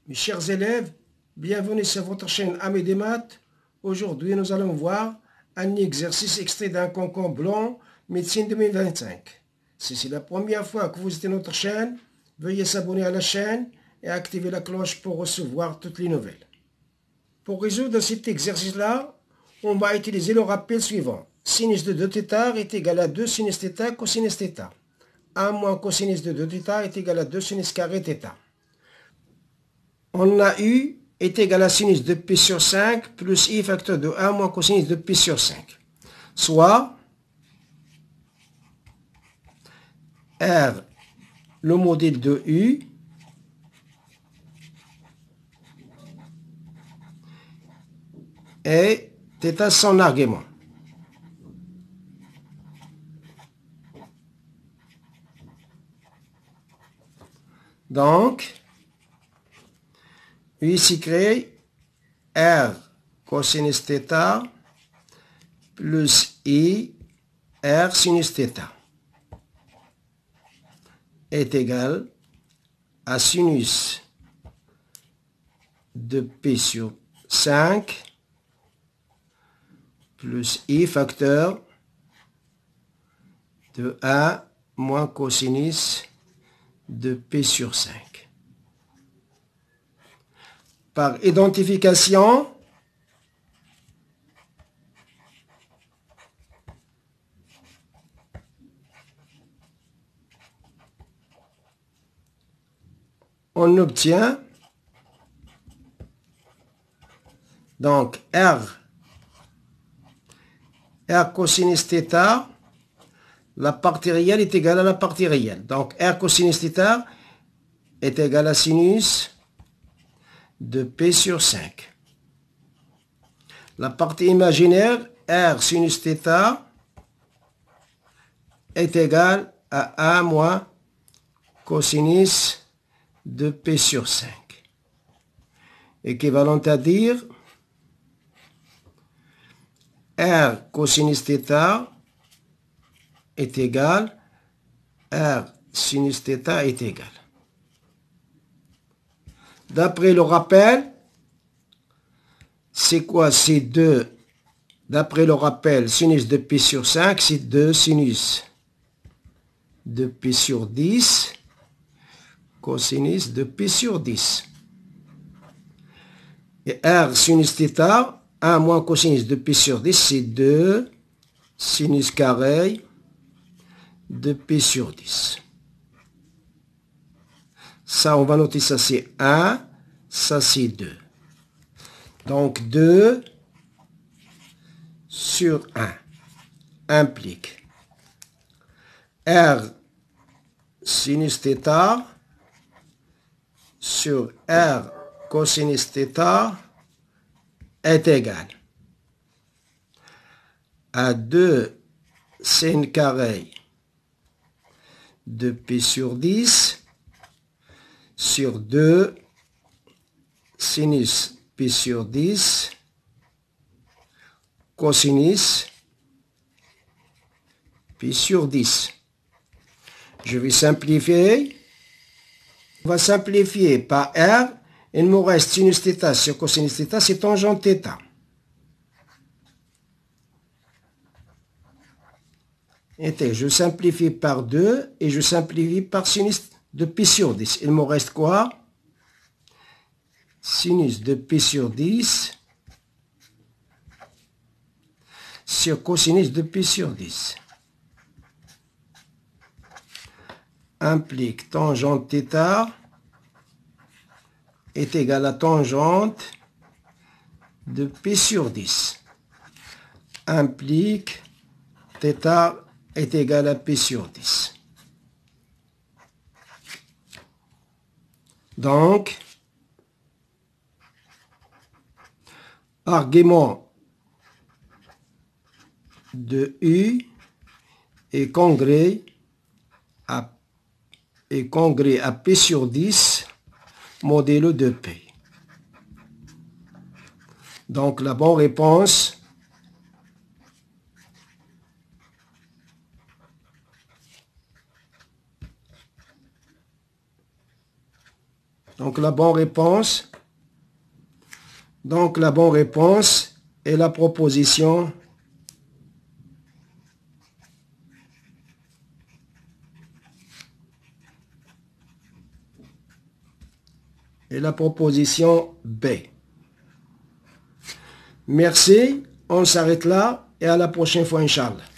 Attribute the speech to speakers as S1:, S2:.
S1: Mes chers élèves, bienvenue sur votre chaîne Amis des maths. Aujourd'hui, nous allons voir un exercice extrait d'un concours blanc médecine 2025. Si c'est la première fois que vous visitez notre chaîne, veuillez s'abonner à la chaîne et activer la cloche pour recevoir toutes les nouvelles. Pour résoudre cet exercice-là, on va utiliser le rappel suivant. Sinus de 2θ est égal à 2 sinus θ cosinus θ. 1 moins cosinus de 2θ est égal à 2 sinus carré θ. On a u est égal à sinus de pi sur 5 plus i facteur de 1 moins cosinus de pi sur 5. Soit R, le modèle de u, et θ son argument. Donc, u ici crée R cosinus θ plus I R sinus θ est égal à sinus de pi sur 5 plus I facteur de 1 moins cosinus de pi sur 5. Par identification, on obtient donc R cosinus θ, la partie réelle est égale à la partie réelle. Donc R cosinus θ est égal à sinus de P sur 5. La partie imaginaire, R sinus θ, est égal à 1 moins cosinus de P sur 5. Équivalent à dire R cosinus θ est égal R sinus θ est égal. D'après le rappel, c'est quoi? C'est 2. D'après le rappel, sinus de pi sur 5, c'est 2 sinus de pi sur 10 cosinus de pi sur 10. Et R sinus θ, 1 moins cosinus de pi sur 10, c'est 2 sinus carré de pi sur 10. Ça, on va noter ça, c'est 1, ça, c'est 2. Donc, 2 sur 1 implique R sinus θ sur R cosinus θ est égal à 2 sin carré de pi sur 10 sur 2 sinus pi sur 10 cosinus pi sur 10. Je vais simplifier. On va simplifier par R. Il me reste sinus θ sur cosinus θ, c'est tangente θ. Et je simplifie par 2 et je simplifie par sinus de pi sur 10. Il me reste quoi? Sinus de pi sur 10 sur cosinus de pi sur 10 implique tangente θ est égal à tangente de pi sur 10 implique θ est égal à pi sur 10. Donc, argument de U est congrès à P sur 10 modèle de P. Donc, la bonne réponse Donc la bonne réponse est la proposition B. Merci, on s'arrête là et à la prochaine fois, Inch'Allah.